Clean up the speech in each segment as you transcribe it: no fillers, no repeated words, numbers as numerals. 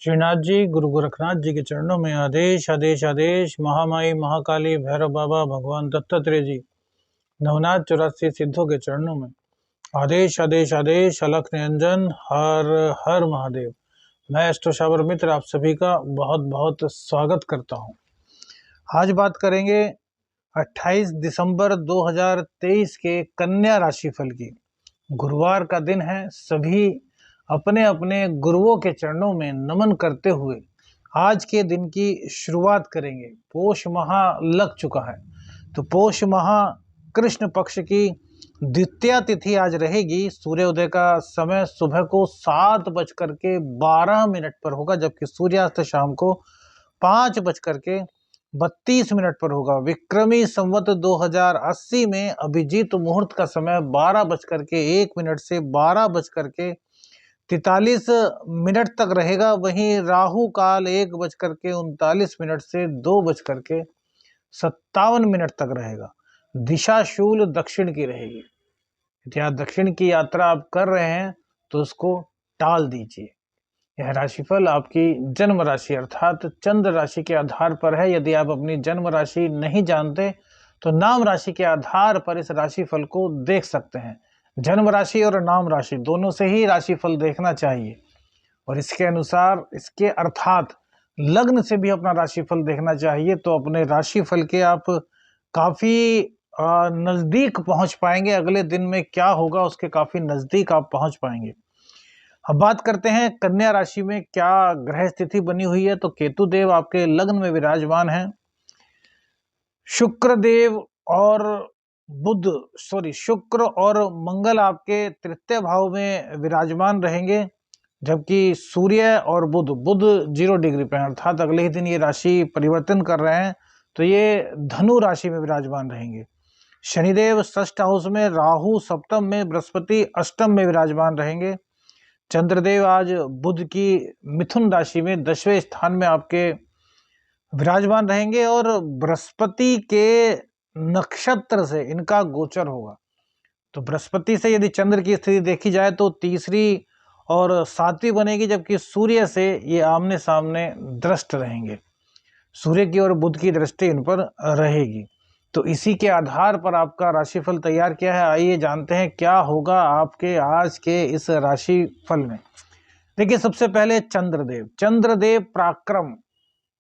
श्रीनाथ जी, गुरु गोरखनाथ जी के चरणों में आदेश आदेश आदेश। महामाई महाकाली भैरव बाबा भगवान दत्तात्रेय जी नवनाथ 84 सिद्धों के चरणों में आदेश आदेश आदेश। अलख निरंजन हर हर महादेव। मैं एस्ट्रोशावर मित्र आप सभी का बहुत बहुत स्वागत करता हूं। आज बात करेंगे 28 दिसंबर 2023 के कन्या राशिफल की। गुरुवार का दिन है। सभी अपने अपने गुरुओं के चरणों में नमन करते हुए आज के दिन की शुरुआत करेंगे। पोष माह लग चुका है, तो पोष माह कृष्ण पक्ष की द्वितीया तिथि आज रहेगी। सूर्योदय का समय सुबह को 7:12 पर होगा, जबकि सूर्यास्त शाम को 5:32 पर होगा। विक्रमी संवत 2080 में अभिजीत मुहूर्त का समय 12:01 से 12:43 तक रहेगा। वहीं राहु काल 1:39 से 2:57 तक रहेगा। दिशा शूल दक्षिण की रहेगी। यदि दक्षिण की यात्रा आप कर रहे हैं तो उसको टाल दीजिए। यह राशिफल आपकी जन्म राशि अर्थात चंद्र राशि के आधार पर है। यदि आप अपनी जन्म राशि नहीं जानते तो नाम राशि के आधार पर इस राशिफल को देख सकते हैं। जन्म राशि और नाम राशि दोनों से ही राशिफल देखना चाहिए, और इसके अनुसार इसके अर्थात लग्न से भी अपना राशिफल देखना चाहिए। तो अपने राशिफल के आप काफी नजदीक पहुंच पाएंगे। अगले दिन में क्या होगा उसके काफी नजदीक आप पहुंच पाएंगे। अब बात करते हैं कन्या राशि में क्या ग्रह स्थिति बनी हुई है। तो केतु देव आपके लग्न में विराजमान है। शुक्र और मंगल आपके तृतीय भाव में विराजमान रहेंगे, जबकि सूर्य और बुध 0 डिग्री पे अर्थात अगले ही दिन ये राशि परिवर्तन कर रहे हैं, तो ये धनु राशि में विराजमान रहेंगे। शनिदेव षष्ठ हाउस में, राहु सप्तम में, बृहस्पति अष्टम में विराजमान रहेंगे। चंद्रदेव आज बुध की मिथुन राशि में 10वें स्थान में आपके विराजमान रहेंगे, और बृहस्पति के नक्षत्र से इनका गोचर होगा। तो बृहस्पति से यदि चंद्र की स्थिति देखी जाए तो तीसरी और सातवीं बनेगी, जबकि सूर्य से ये आमने सामने दृष्ट रहेंगे। सूर्य की और बुध की दृष्टि इन पर रहेगी। तो इसी के आधार पर आपका राशिफल तैयार किया है। आइए जानते हैं क्या होगा आपके आज के इस राशिफल में। देखिए, सबसे पहले चंद्रदेव पराक्रम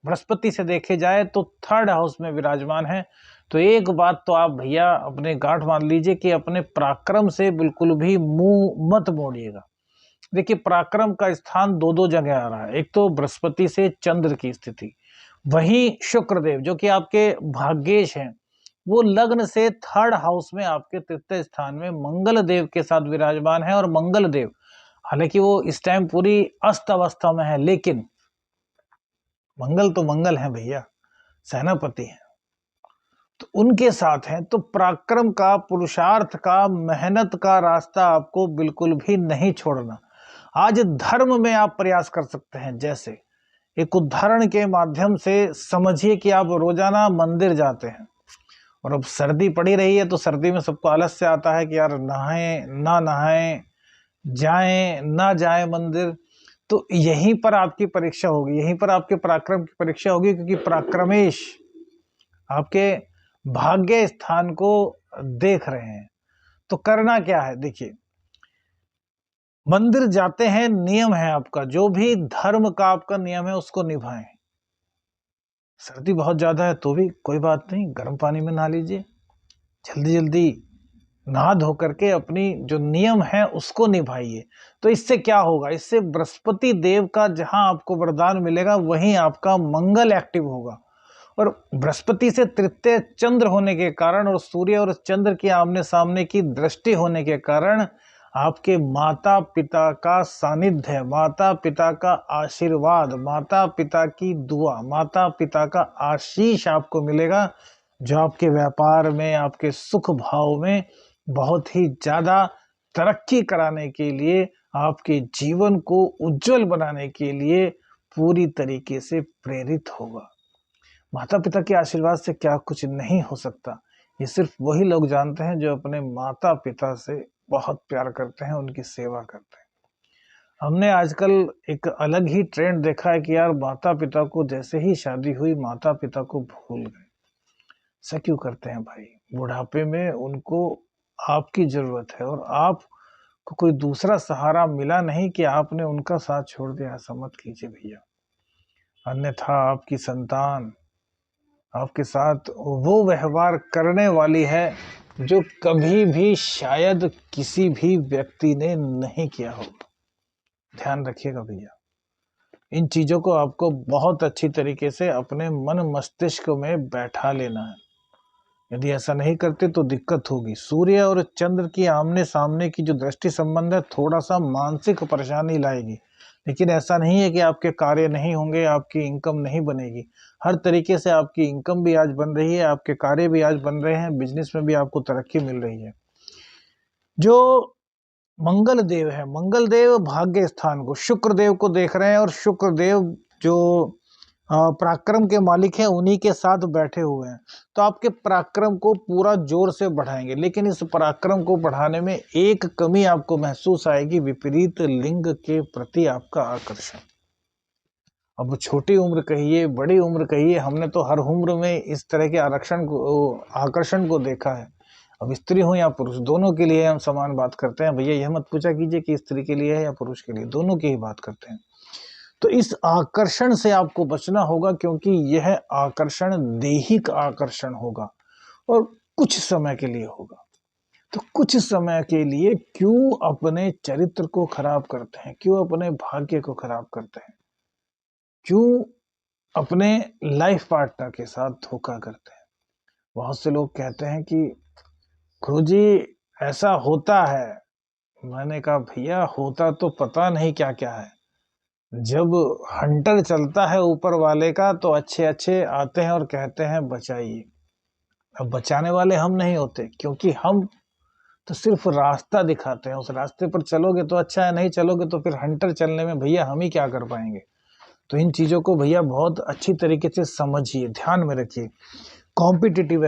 बृहस्पति से देखे जाए तो 3rd हाउस में विराजमान है। तो एक बात तो आप भैया अपने गांठ मान लीजिए कि अपने पराक्रम से बिल्कुल भी मुंह मत मोड़िएगा। देखिए, पराक्रम का स्थान दो जगह आ रहा है। एक तो बृहस्पति से चंद्र की स्थिति, वहीं शुक्रदेव जो कि आपके भाग्येश हैं, वो लग्न से 3rd हाउस में आपके तृतीय स्थान में मंगल देव के साथ विराजमान है। और मंगल देव हालांकि वो इस टाइम पूरी अस्त अवस्था में है, लेकिन मंगल तो मंगल है भैया, सेनापति हैं, तो उनके साथ हैं। तो पराक्रम का, पुरुषार्थ का, मेहनत का रास्ता आपको बिल्कुल भी नहीं छोड़ना। आज धर्म में आप प्रयास कर सकते हैं। जैसे एक उदाहरण के माध्यम से समझिए कि आप रोजाना मंदिर जाते हैं, और अब सर्दी पड़ी रही है तो सर्दी में सबको आलस्य आता है कि यार नहाएं ना नहाएं, जाएं ना जाएं मंदिर। तो यहीं पर आपकी परीक्षा होगी, यहीं पर आपके पराक्रम की परीक्षा होगी, क्योंकि पराक्रमेश आपके भाग्य स्थान को देख रहे हैं। तो करना क्या है, देखिए, मंदिर जाते हैं, नियम है आपका, जो भी धर्म का आपका नियम है उसको निभाएं। सर्दी बहुत ज्यादा है तो भी कोई बात नहीं, गर्म पानी में नहा लीजिए, जल्दी जल्दी नहा धो करके अपनी जो नियम है उसको निभाइए। तो इससे क्या होगा, इससे बृहस्पति देव का जहां आपको वरदान मिलेगा वहीं आपका मंगल एक्टिव होगा। और बृहस्पति से तृतीय चंद्र होने के कारण और सूर्य और चंद्र की आमने सामने की दृष्टि होने के कारण आपके माता पिता का सानिध्य, माता पिता का आशीर्वाद, माता पिता की दुआ, माता पिता का आशीष आपको मिलेगा, जो आपके व्यापार में, आपके सुख भाव में बहुत ही ज्यादा तरक्की कराने के लिए, आपके जीवन को उज्जवल बनाने के लिए पूरी तरीके से प्रेरित होगा। माता पिता के आशीर्वाद से क्या कुछ नहीं हो सकता, ये सिर्फ वही लोग जानते हैं जो अपने माता पिता से बहुत प्यार करते हैं, उनकी सेवा करते हैं। हमने आजकल एक अलग ही ट्रेंड देखा है कि यार माता पिता को जैसे ही शादी हुई माता पिता को भूल गए। ऐसा क्यों करते हैं भाई? बुढ़ापे में उनको आपकी जरूरत है और आपको कोई दूसरा सहारा मिला नहीं कि आपने उनका साथ छोड़ दिया। ऐसा मत कीजिए भैया, अन्यथा आपकी संतान आपके साथ वो व्यवहार करने वाली है जो कभी भी शायद किसी भी व्यक्ति ने नहीं किया होगा। ध्यान रखिएगा भैया, इन चीजों को आपको बहुत अच्छी तरीके से अपने मन मस्तिष्क में बैठा लेना है। यदि ऐसा नहीं करते तो दिक्कत होगी। सूर्य और चंद्र की आमने सामने की जो दृष्टि संबंध है थोड़ा सा मानसिक परेशानी लाएगी, लेकिन ऐसा नहीं है कि आपके कार्य नहीं होंगे, आपकी इनकम नहीं बनेगी। हर तरीके से आपकी इनकम भी आज बन रही है, आपके कार्य भी आज बन रहे हैं, बिजनेस में भी आपको तरक्की मिल रही है। जो मंगल देव है, मंगल देव भाग्य स्थान को शुक्र देव को देख रहे हैं और शुक्र देव जो पराक्रम के मालिक हैं उन्हीं के साथ बैठे हुए हैं। तो आपके पराक्रम को पूरा जोर से बढ़ाएंगे, लेकिन इस पराक्रम को बढ़ाने में एक कमी आपको महसूस आएगी, विपरीत लिंग के प्रति आपका आकर्षण। अब छोटी उम्र कहिए बड़ी उम्र कहिए, हमने तो हर उम्र में इस तरह के आकर्षण को देखा है। अब स्त्री हो या पुरुष, दोनों के लिए हम समान बात करते हैं भैया। यह मत पूछा कीजिए कि स्त्री के लिए है या पुरुष के लिए, दोनों की ही बात करते हैं। तो इस आकर्षण से आपको बचना होगा, क्योंकि यह आकर्षण दैहिक आकर्षण होगा और कुछ समय के लिए होगा। तो कुछ समय के लिए क्यों अपने चरित्र को खराब करते हैं, क्यों अपने भाग्य को खराब करते हैं, क्यों अपने लाइफ पार्टनर के साथ धोखा करते हैं? बहुत से लोग कहते हैं कि गुरुजी ऐसा होता है। मैंने कहा भैया होता तो पता नहीं क्या क्या है। जब हंटर चलता है ऊपर वाले का तो अच्छे अच्छे आते हैं और कहते हैं बचाइए। अब बचाने वाले हम नहीं होते, क्योंकि हम तो सिर्फ रास्ता दिखाते हैं। उस रास्ते पर चलोगे तो अच्छा है, नहीं चलोगे तो फिर हंटर चलने में भैया हम ही क्या कर पाएंगे। तो इन चीजों को भैया बहुत अच्छी तरीके से समझिए, ध्यान में रखिए। कॉम्पिटिटिव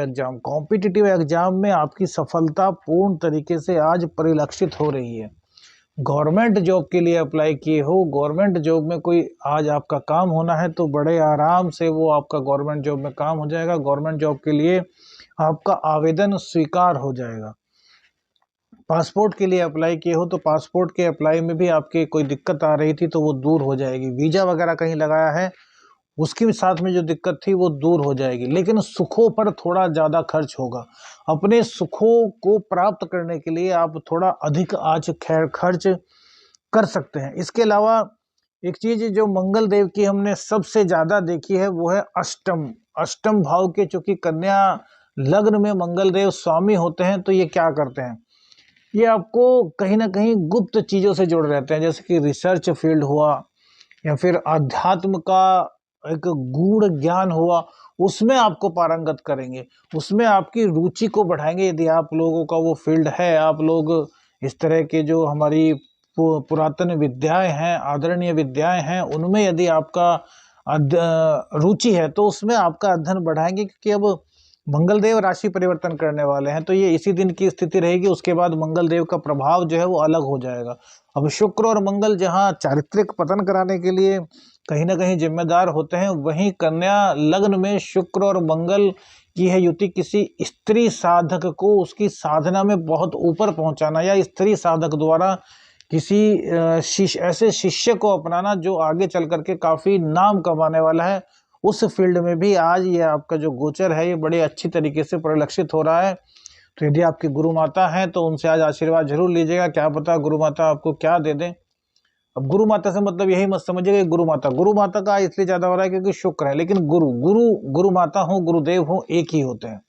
एग्जाम में आपकी सफलता पूर्ण तरीके से आज परिलक्षित हो रही है। गवर्नमेंट जॉब के लिए अप्लाई किए हो, गवर्नमेंट जॉब में कोई आज आपका काम होना है तो बड़े आराम से वो आपका गवर्नमेंट जॉब में काम हो जाएगा। गवर्नमेंट जॉब के लिए आपका आवेदन स्वीकार हो जाएगा। पासपोर्ट के लिए अप्लाई किए हो तो पासपोर्ट के अप्लाई में भी आपके कोई दिक्कत आ रही थी तो वो दूर हो जाएगी। वीजा वगैरह कहीं लगाया है उसके साथ में जो दिक्कत थी वो दूर हो जाएगी, लेकिन सुखों पर थोड़ा ज़्यादा खर्च होगा। अपने सुखों को प्राप्त करने के लिए आप थोड़ा अधिक आज खर्च कर सकते हैं। इसके अलावा एक चीज जो मंगल देव की हमने सबसे ज़्यादा देखी है वो है अष्टम भाव के, चूंकि कन्या लग्न में मंगल देव स्वामी होते हैं तो ये क्या करते हैं, ये आपको कहीं ना कहीं गुप्त चीज़ों से जोड़ रहते हैं, जैसे कि रिसर्च फील्ड हुआ या फिर आध्यात्म का एक गूढ़ ज्ञान हुआ, उसमें आपको पारंगत करेंगे, उसमें आपकी रुचि को बढ़ाएंगे। यदि आप लोगों का वो फील्ड है, आप लोग इस तरह के जो हमारी पुरातन विद्याएं हैं, आदरणीय विद्याएं हैं, उनमें यदि आपका रुचि है तो उसमें आपका अध्ययन बढ़ाएंगे, क्योंकि अब मंगलदेव राशि परिवर्तन करने वाले हैं। तो ये इसी दिन की स्थिति रहेगी, उसके बाद मंगलदेव का प्रभाव जो है वो अलग हो जाएगा। अब शुक्र और मंगल जहाँ चारित्रिक पतन कराने के लिए कहीं ना कहीं जिम्मेदार होते हैं, वहीं कन्या लग्न में शुक्र और मंगल की है युति किसी स्त्री साधक को उसकी साधना में बहुत ऊपर पहुंचाना, या स्त्री साधक द्वारा किसी ऐसे शिष्य को अपनाना जो आगे चल करके काफी नाम कमाने वाला है। उस फील्ड में भी आज ये आपका जो गोचर है ये बड़े अच्छी तरीके से परिलक्षित हो रहा है। तो यदि आपकी गुरु माता हैं तो उनसे आज आशीर्वाद जरूर लीजिएगा, क्या पता गुरु माता आपको क्या दे दें। अब गुरु माता से मतलब यही मत समझिएगा गुरु माता का इसलिए ज्यादा हो रहा है क्योंकि शुक्र है, लेकिन गुरु माता हो, गुरुदेव हो, एक ही होते हैं।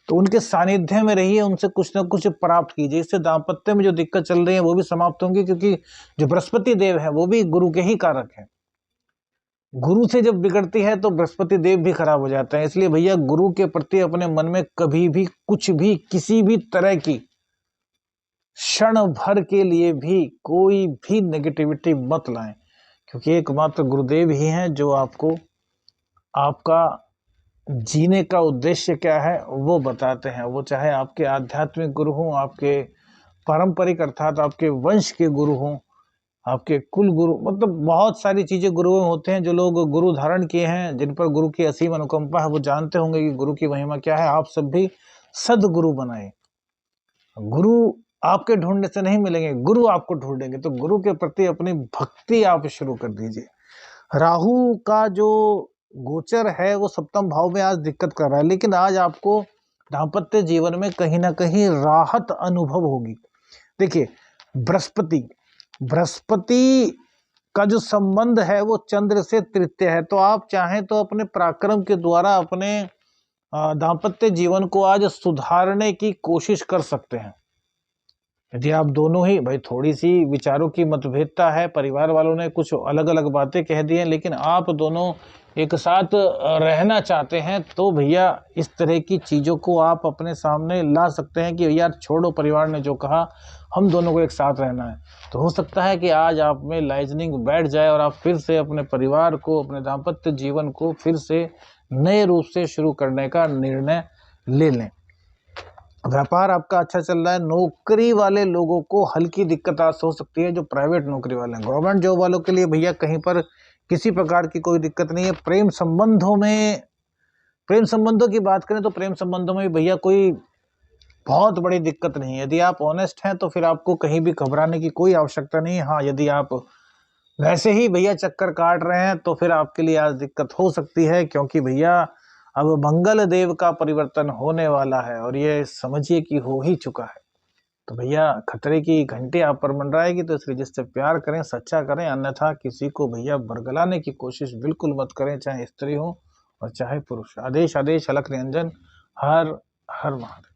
तो उनके सानिध्य में रहिए, उनसे कुछ ना कुछ प्राप्त कीजिए, इससे दाम्पत्य में जो दिक्कत चल रही है वो भी समाप्त होंगी, क्योंकि जो बृहस्पति देव है वो भी गुरु के ही कारक है। गुरु से जब बिगड़ती है तो बृहस्पति देव भी खराब हो जाते हैं। इसलिए भैया गुरु के प्रति अपने मन में कभी भी कुछ भी किसी भी तरह की क्षण भर के लिए भी कोई भी नेगेटिविटी मत लाएं, क्योंकि एकमात्र गुरुदेव ही हैं जो आपको आपका जीने का उद्देश्य क्या है वो बताते हैं। वो चाहे आपके आध्यात्मिक गुरु हों, आपके पारंपरिक अर्थात आपके वंश के गुरु हों, आपके कुल गुरु, मतलब बहुत सारी चीजें गुरु में होते हैं। जो लोग गुरु धारण किए हैं, जिन पर गुरु की असीम अनुकंपा है, वो जानते होंगे कि गुरु की महिमा क्या है। आप सब भी सदगुरु बनाए। गुरु आपके ढूंढने से नहीं मिलेंगे, गुरु आपको ढूंढेंगे। तो गुरु के प्रति अपनी भक्ति आप शुरू कर दीजिए। राहु का जो गोचर है वो सप्तम भाव में आज दिक्कत कर रहा है, लेकिन आज आपको दाम्पत्य जीवन में कहीं ना कहीं राहत अनुभव होगी। देखिए, बृहस्पति बृहस्पति का जो संबंध है वो चंद्र से तृतीय है। तो आप चाहें तो अपने पराक्रम के द्वारा अपने दाम्पत्य जीवन को आज सुधारने की कोशिश कर सकते हैं। यदि आप दोनों ही, भाई थोड़ी सी विचारों की मतभेदता है, परिवार वालों ने कुछ अलग अलग बातें कह दी हैं, लेकिन आप दोनों एक साथ रहना चाहते हैं, तो भैया इस तरह की चीज़ों को आप अपने सामने ला सकते हैं कि यार छोड़ो, परिवार ने जो कहा, हम दोनों को एक साथ रहना है। तो हो सकता है कि आज आप में लाइजनिंग बैठ जाए और आप फिर से अपने परिवार को, अपने दाम्पत्य जीवन को फिर से नए रूप से शुरू करने का निर्णय ले लें। व्यापार आपका अच्छा चल रहा है। नौकरी वाले लोगों को हल्की दिक्कत आज हो सकती है, जो प्राइवेट नौकरी वाले हैं। गवर्नमेंट जॉब वालों के लिए भैया कहीं पर किसी प्रकार की कोई दिक्कत नहीं है। प्रेम संबंधों की बात करें तो प्रेम संबंधों में भैया कोई बहुत बड़ी दिक्कत नहीं है। यदि आप ऑनेस्ट हैं तो फिर आपको कहीं भी घबराने की कोई आवश्यकता नहीं है। हाँ, यदि आप वैसे ही भैया चक्कर काट रहे हैं तो फिर आपके लिए आज दिक्कत हो सकती है, क्योंकि भैया अब मंगल देव का परिवर्तन होने वाला है और ये समझिए कि हो ही चुका है। तो भैया खतरे की घंटी आप पर मंडराएगी, तो इसलिए जिससे प्यार करें, सच्चा करें, अन्यथा किसी को भैया बरगलाने की कोशिश बिल्कुल मत करें, चाहे स्त्री हो और चाहे पुरुष। आदेश आदेश अलख निरंजन। हर हर महादेव।